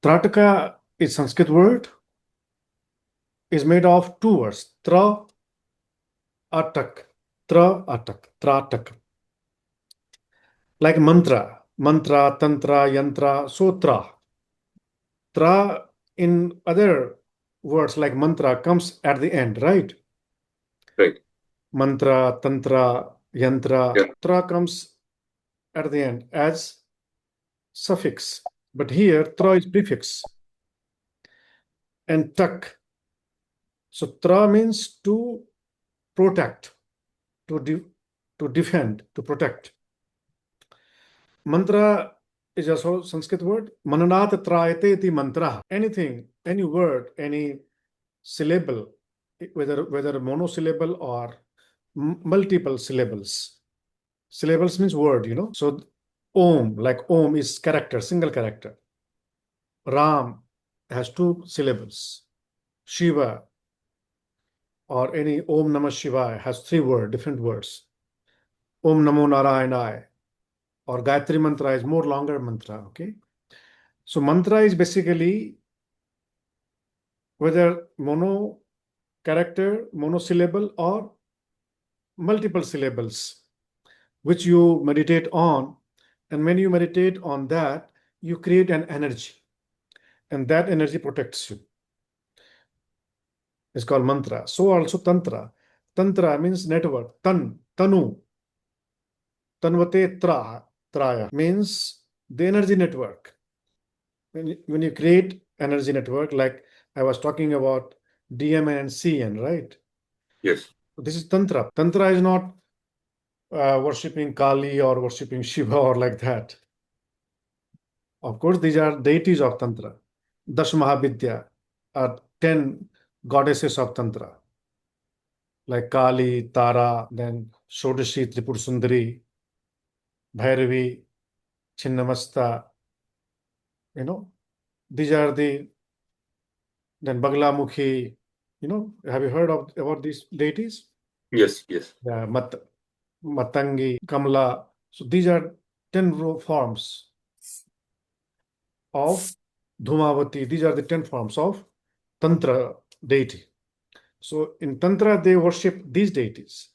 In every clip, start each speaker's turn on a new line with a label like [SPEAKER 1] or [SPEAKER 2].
[SPEAKER 1] Trataka is Sanskrit word, is made of two words, tra, atak, tratak. Like mantra, tantra, yantra, so tra. Tra in other words like mantra comes at the end, right?
[SPEAKER 2] Right.
[SPEAKER 1] Mantra, tantra, yantra,
[SPEAKER 2] Yeah.
[SPEAKER 1] tra comes at the end as suffix. But here, tra is prefix. And tak. So tra means to protect, to defend, to protect. Mantra is also Sanskrit word. Mananat trayate iti mantra. Anything, any word, any syllable, whether monosyllable or multiple syllables. Syllables means word, So like Om is character, single character. Ram has two syllables. Shiva or any Om Namah Shivaya has three words, different words. Om Namo Narayanaya or Gayatri Mantra is more longer mantra, okay? So mantra is basically whether mono character, monosyllable or multiple syllables, which you meditate on. And when you meditate on that, you create an energy. And that energy protects you. It's called mantra. So also tantra. Tantra means network. Tanu. Tanvate traya means the energy network. When you create energy network, like I was talking about DMN and CN, right?
[SPEAKER 2] Yes.
[SPEAKER 1] This is tantra. Tantra is not worshipping Kali or worshipping Shiva or like that. Of course, these are deities of tantra. Dash Mahavidya are 10 goddesses of tantra, like Kali, Tara, then Shodashi, Tripur Sundari, Bhairavi, Chinnamasta. These are then Baglamukhi. Have you heard about these deities?
[SPEAKER 2] Yes.
[SPEAKER 1] Yeah, Matangi, Kamla. So these are 10 forms of Dhumavati. These are the 10 forms of Tantra deity. So in Tantra, they worship these deities.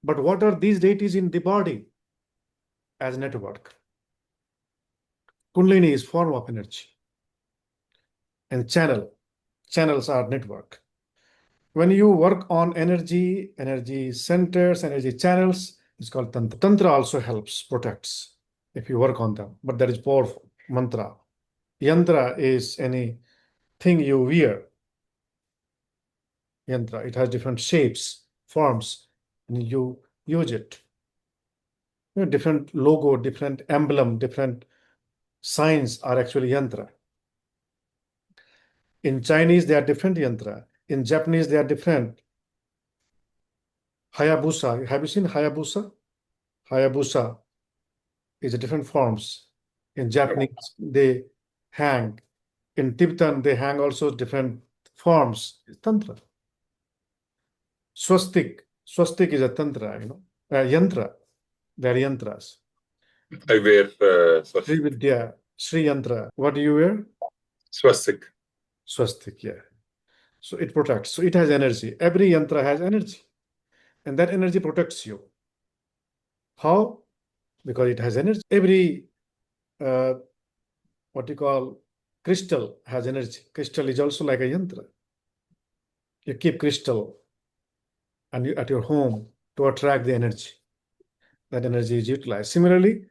[SPEAKER 1] But what are these deities in the body? As network. Kundalini is form of energy. And channels are network. When you work on energy centers, energy channels, it's called Tantra. Tantra also helps, protects, if you work on them. But that is powerful. Mantra. Yantra is anything you wear. Yantra. It has different shapes, forms, and you use it. Different logo, different emblem, different signs are actually yantra. In Chinese, they are different yantra. In Japanese, they are different. Hayabusa. Have you seen Hayabusa? Hayabusa is a different forms. In Japanese, they hang. In Tibetan, they hang also different forms. It's tantra. Swastik. Swastik is a tantra, yantra. They are yantras.
[SPEAKER 2] I wear
[SPEAKER 1] Sri Vidya, Sri Yantra. What do you wear?
[SPEAKER 2] swastik.
[SPEAKER 1] Swastik, yeah. So it protects. So it has energy. Every yantra has energy. And that energy protects you. How? Because it has energy. Every, what you call, crystal has energy. Crystal is also like a yantra. You keep crystal and at your home to attract the energy. That energy is utilized. Similarly,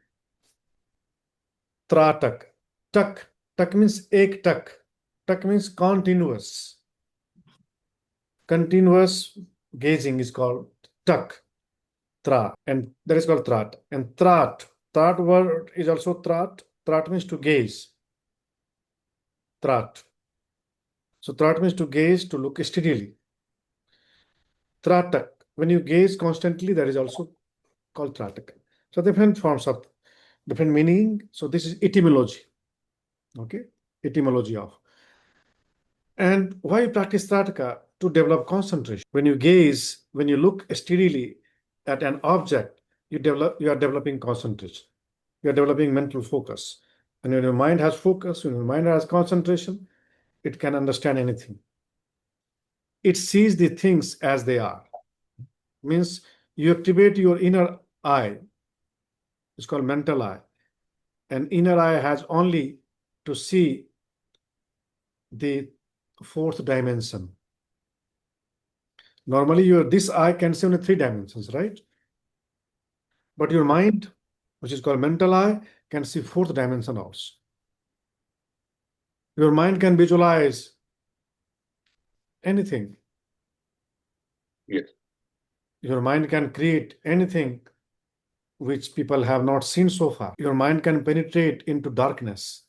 [SPEAKER 1] Tratak. Tak means ek tak. Tak means continuous. Continuous gazing is called tak. Tra. And that is called Trat. And Trat word is also Trat. Trat means to gaze. Trat. So Trat means to gaze, to look steadily. Tratak. When you gaze constantly, that is also called Tratak. So different forms of different meaning. So this is etymology. Okay, etymology of. And why practice Trataka? To develop concentration. When you gaze, when you look steadily at an object, you are developing concentration. You are developing mental focus. And when your mind has focus, when your mind has concentration, it can understand anything. It sees the things as they are. Means you activate your inner eye. It's called mental eye. And inner eye has only to see the fourth dimension. Normally, this eye can see only 3 dimensions, right? But your mind, which is called mental eye, can see fourth dimension also. Your mind can visualize anything.
[SPEAKER 2] Yes.
[SPEAKER 1] Your mind can create anything which people have not seen so far. Your mind can penetrate into darkness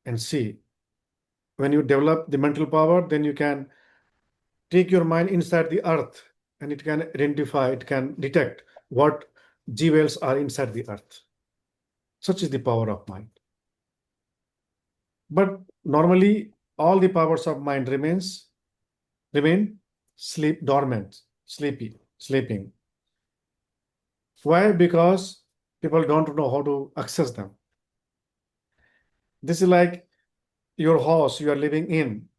[SPEAKER 1] and see. When you develop the mental power, then you can take your mind inside the earth and it can identify, it can detect what jewels are inside the earth. Such is the power of mind. But normally, all the powers of mind remain dormant, sleeping. Why? Because people don't know how to access them. This is like your house you are living in.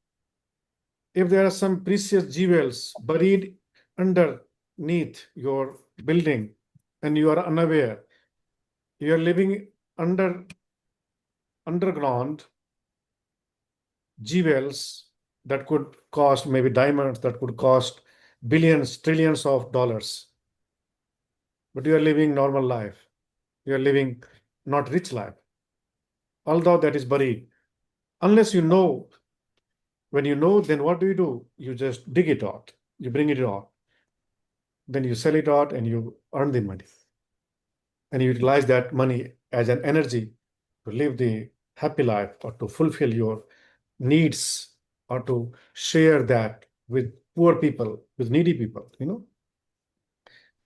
[SPEAKER 1] If there are some precious jewels buried underneath your building and you are unaware, you are living underground jewels that could cost maybe diamonds, that could cost billions, trillions of dollars. But you are living normal life. You are living not rich life. Although that is buried. Unless you know, when you know, then what do? You just dig it out. You bring it out. Then you sell it out and you earn the money. And you utilize that money as an energy to live the happy life or to fulfill your needs or to share that with poor people, with needy people,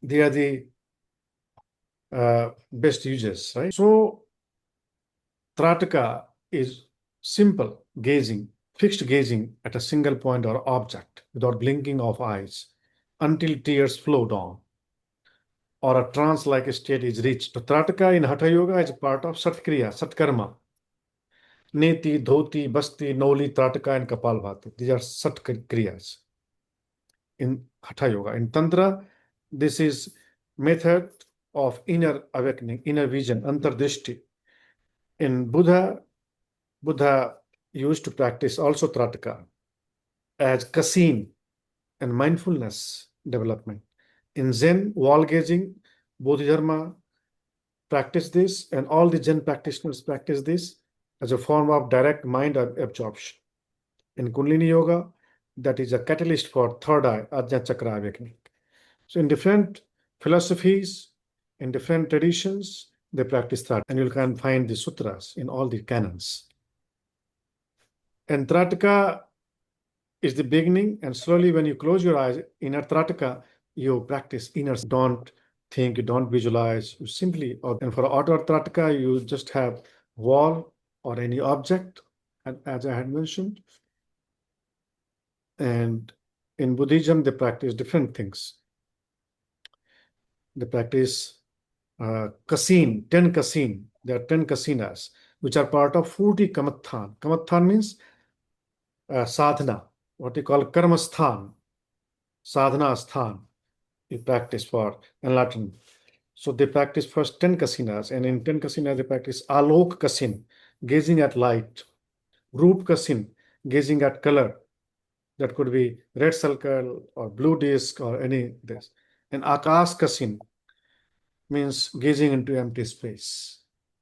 [SPEAKER 1] they are the best uses, right? So Trataka is simple gazing, fixed gazing at a single point or object without blinking of eyes until tears flow down or a trance-like state is reached. So Trataka in Hatha Yoga is part of Satkriya, Satkarma. Neti, Dhoti, Basti, Noli, Trataka, and Kapalbhati. These are Satkriyas in Hatha Yoga. In Tantra, this is method of inner awakening, inner vision, Antardrishti. In Buddha used to practice also Trataka as kasin and mindfulness development. In Zen, wall gazing, Bodhidharma practice this, and all the Zen practitioners practice this as a form of direct mind absorption. In Kundalini Yoga, that is a catalyst for third eye, Ajna Chakra awakening. So in different philosophies, in different traditions, they practice that, and you can find the sutras in all the canons. And Trataka is the beginning, and slowly when you close your eyes, in a Trataka, you practice inner. Don't think, you don't visualize, you simply, and for outer Trataka, you just have wall or any object, as I had mentioned. And in Buddhism, they practice different things. They practice kasin, 10 kasin. There are 10 kasinas, which are part of 40 kamathan. Kamathan means sadhana, what you call karmasthan, sadhana sthan. You practice for enlightenment. So they practice first 10 kasinas, and in 10 kasinas, they practice alok kasin, gazing at light, roop kasin, gazing at color. That could be red circle or blue disc or any this. And Akash Kasin means gazing into empty space.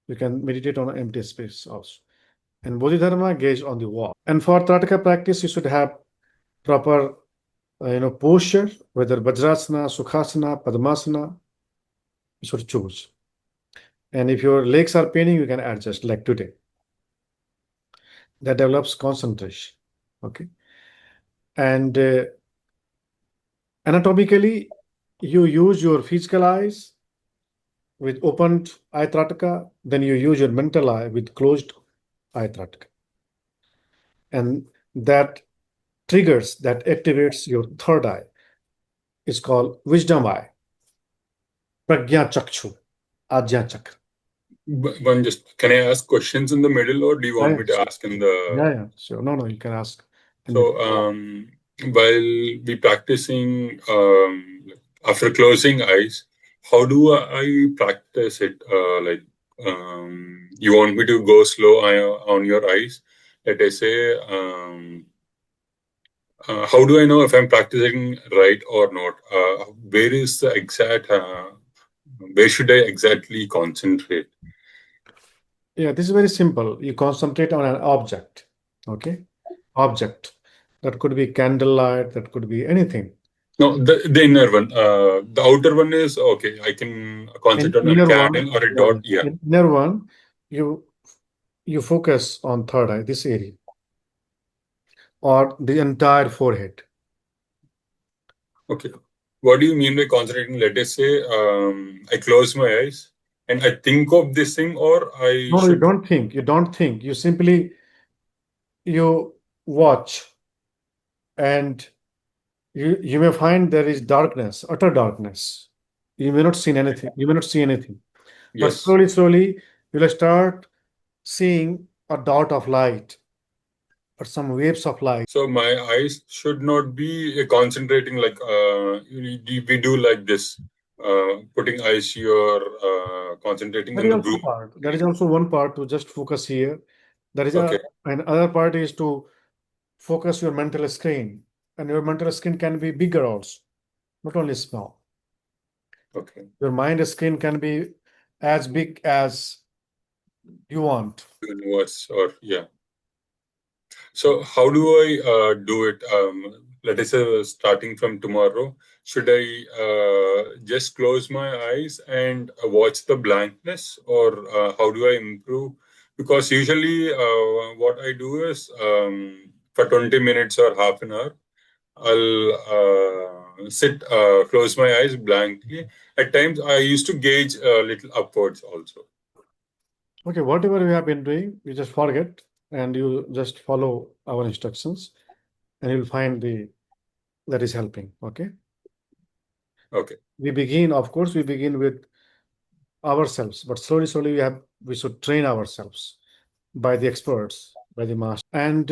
[SPEAKER 1] You can meditate on empty space also. And Bodhidharma, gaze on the wall. And for Trataka practice, you should have proper posture, whether Vajrasana, Sukhasana, Padmasana, you should choose. And if your legs are paining, you can adjust like today. That develops concentration. Okay. And anatomically, you use your physical eyes with opened eye Trataka, then you use your mental eye with closed eye Trataka. And that triggers, that activates your third eye. It's called wisdom eye, Pragya Chakshu, Ajna Chakra.
[SPEAKER 2] One just, can I ask questions in the middle, or do you want me to ask in the?
[SPEAKER 1] Yeah, sure. No, you can ask.
[SPEAKER 2] So, while we practicing, after closing eyes, how do I practice it? You want me to go slow on your eyes? Let I say, how do I know if I'm practicing right or not? Where is the exact? Where should I exactly concentrate?
[SPEAKER 1] Yeah, this is very simple. You concentrate on an object. Okay, object. That could be candlelight. That could be anything.
[SPEAKER 2] No, the inner one. The outer one is okay. I can
[SPEAKER 1] In
[SPEAKER 2] concentrate on a
[SPEAKER 1] inner one,
[SPEAKER 2] candle or a dot. Yeah.
[SPEAKER 1] in inner one, you you focus on third eye, this area, or the entire forehead.
[SPEAKER 2] Okay. What do you mean by concentrating? Let us say I close my eyes and I think of this thing, or I
[SPEAKER 1] No, you
[SPEAKER 2] should.
[SPEAKER 1] don't think. You don't think. You simply you watch, and you may find there is darkness, utter darkness. You may not see anything. You may not see anything. But
[SPEAKER 2] Yes.
[SPEAKER 1] slowly, you will start seeing a dot of light or some waves of light.
[SPEAKER 2] So my eyes should not be concentrating like we do like this, putting eyes here, concentrating
[SPEAKER 1] That
[SPEAKER 2] on
[SPEAKER 1] is
[SPEAKER 2] the
[SPEAKER 1] also
[SPEAKER 2] blue.
[SPEAKER 1] part. That is also one part to just focus here. There is
[SPEAKER 2] Okay.
[SPEAKER 1] another part is to focus your mental screen, and your mental screen can be bigger also, not only small.
[SPEAKER 2] Okay.
[SPEAKER 1] Your mind screen can be as big as you want.
[SPEAKER 2] Universe or yeah. So how do I do it? Let us say starting from tomorrow, should I just close my eyes and watch the blankness, or how do I improve? Because usually what I do is for 20 minutes or half an hour, I'll sit, close my eyes blankly. At times, I used to gauge a little upwards also.
[SPEAKER 1] Okay, whatever you have been doing, you just forget and you just follow our instructions, and you'll find the that is helping. Okay.
[SPEAKER 2] Okay.
[SPEAKER 1] Of course, we begin with ourselves, but slowly we should train ourselves by the experts, by the master. And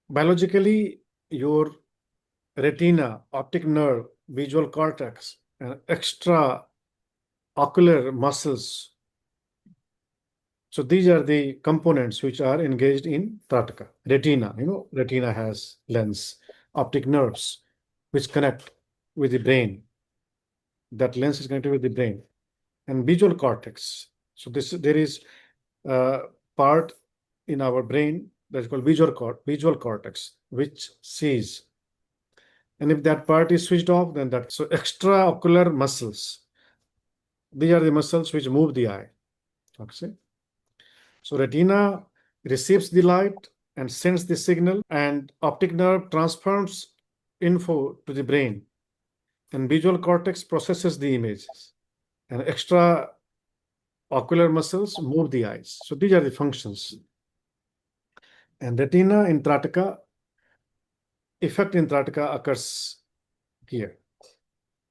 [SPEAKER 1] biologically, your retina, optic nerve, visual cortex, and extra ocular muscles. So these are the components which are engaged in Trataka. Retina, retina has lens, optic nerves, which connect with the brain. That lens is connected with the brain, and visual cortex. So there is a part in our brain that's called visual cortex, which sees. And if that part is switched off, then that so extraocular muscles. These are the muscles which move the eye. Okay. So retina receives the light and sends the signal, and optic nerve transfers info to the brain, and visual cortex processes the images, and extra ocular muscles move the eyes. So these are the functions. And retina in Trataka, effect in Trataka occurs here,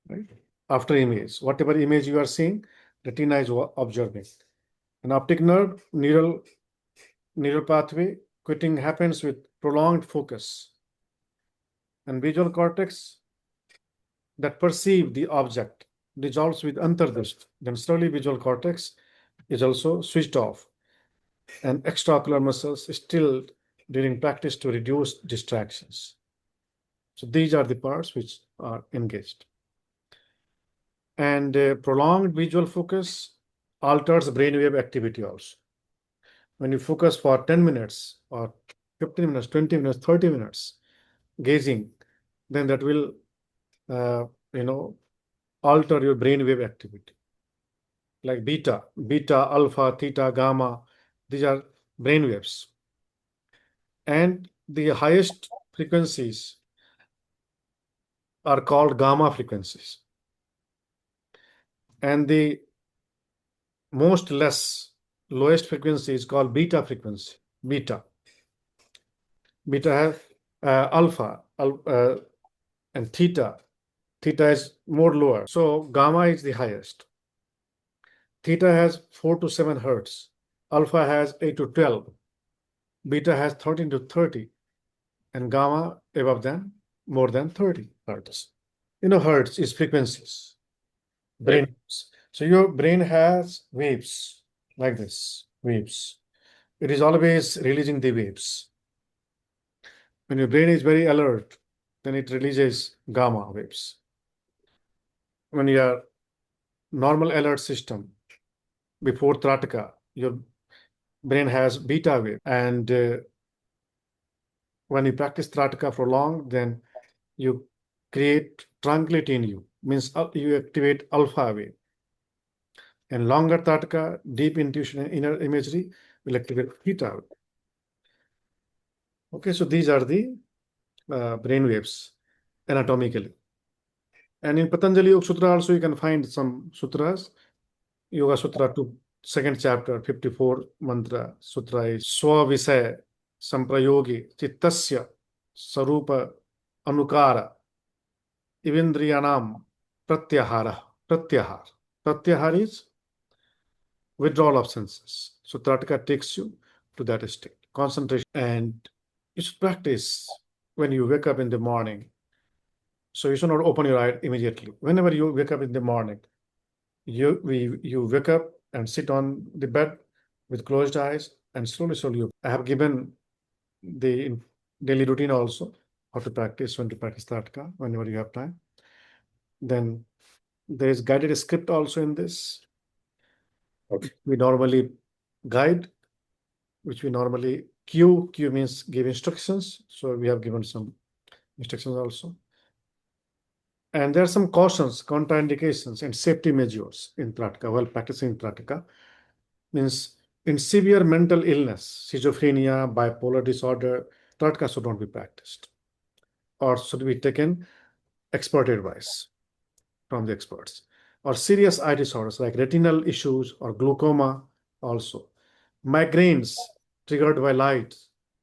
[SPEAKER 1] right? After image, whatever image you are seeing, retina is observing. An optic nerve, neural pathway, quitting happens with prolonged focus. And visual cortex that perceive the object dissolves with antardrishti. Then slowly visual cortex is also switched off, and extraocular muscles still during practice to reduce distractions. So these are the parts which are engaged. And prolonged visual focus alters brainwave activity also. When you focus for 10 minutes or 15 minutes, 20 minutes, 30 minutes, gazing, then that will, uh, you know, alter your brainwave activity. Like beta, alpha, theta, gamma, these are brainwaves. And the highest frequencies are called gamma frequencies. And the lowest frequency is called beta frequency. Beta have alpha, and theta. Theta is more lower. So gamma is the highest. Theta has 4 to 7 hertz. Alpha has 8 to 12. Beta has 13 to 30. And gamma above than more than 30 hertz. Hertz is frequencies. Brain waves. So your brain has waves like this, waves. It is always releasing the waves. When your brain is very alert, then it releases gamma waves. When you are normal alert system, before Trataka, your brain has beta wave. And when you practice Trataka for long, then you create tranquility in you, means you activate alpha wave. And longer Trataka, deep intuition and inner imagery will activate theta wave. Okay, so these are the brain waves anatomically. And in Patanjali Yoga Sutra also you can find some sutras. Yoga Sutra 2, second chapter, 54 mantra sutra is Swavisaya Samprayogi Chittasya Sarupa Anukara Ivindriyanam Pratyahara. Pratyahar is withdrawal of senses. So Trataka takes you to that state, concentration. And you should practice when you wake up in the morning. So you should not open your eye immediately. Whenever you wake up in the morning, you wake up and sit on the bed with closed eyes and slowly. I have given the daily routine also, how to practice, when to practice Trataka, whenever you have time. Then there is guided script also in this.
[SPEAKER 2] Okay.
[SPEAKER 1] We normally guide, which we normally cue. Cue means give instructions. So we have given some instructions also. And there are some cautions, contraindications, and safety measures in Trataka while practicing Trataka. Means in severe mental illness, schizophrenia, bipolar disorder, Trataka should not be practiced, or should be taken expert advice from the experts. Or serious eye disorders like retinal issues or glaucoma also. Migraines triggered by light.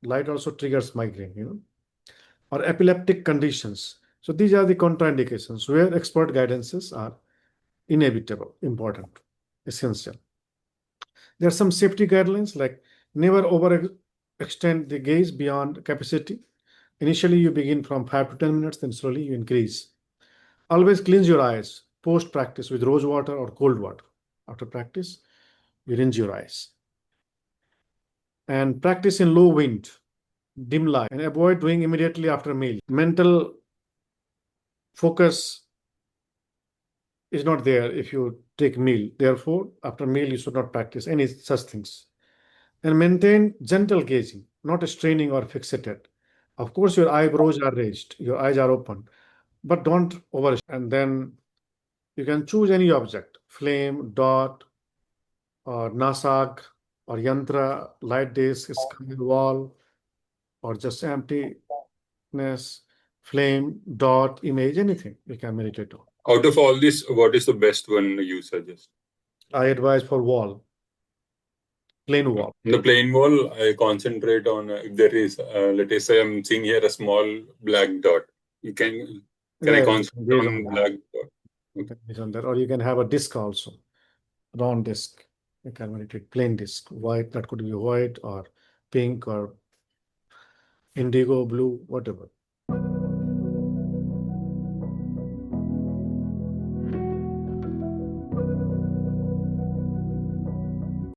[SPEAKER 1] Light also triggers migraine, or epileptic conditions. So these are the contraindications where expert guidances are inevitable, important, essential. There are some safety guidelines like never overextend the gaze beyond capacity. Initially, you begin from 5 to 10 minutes, then slowly you increase. Always cleanse your eyes post practice with rose water or cold water. After practice, you rinse your eyes. And practice in low wind, dim light, and avoid doing immediately after meal. Mental focus is not there if you take meal. Therefore, after meal, you should not practice any such things. And maintain gentle gazing, not straining or fixated. Of course, your eyebrows are raised, your eyes are open, but don't over. And then you can choose any object, flame, dot, or nasag, or yantra, light disc, sky wall, or just emptiness, flame, dot, image, anything you can meditate on.
[SPEAKER 2] Out of all this, what is the best one you suggest?
[SPEAKER 1] I advise for wall, plain wall.
[SPEAKER 2] In the plain wall, I concentrate on if there is, let us say, I'm seeing here a small black dot. Can I concentrate on black dot?
[SPEAKER 1] On that, or you can have a disc also, round disc. You can meditate plain disc, white. That could be white or pink or indigo blue, whatever.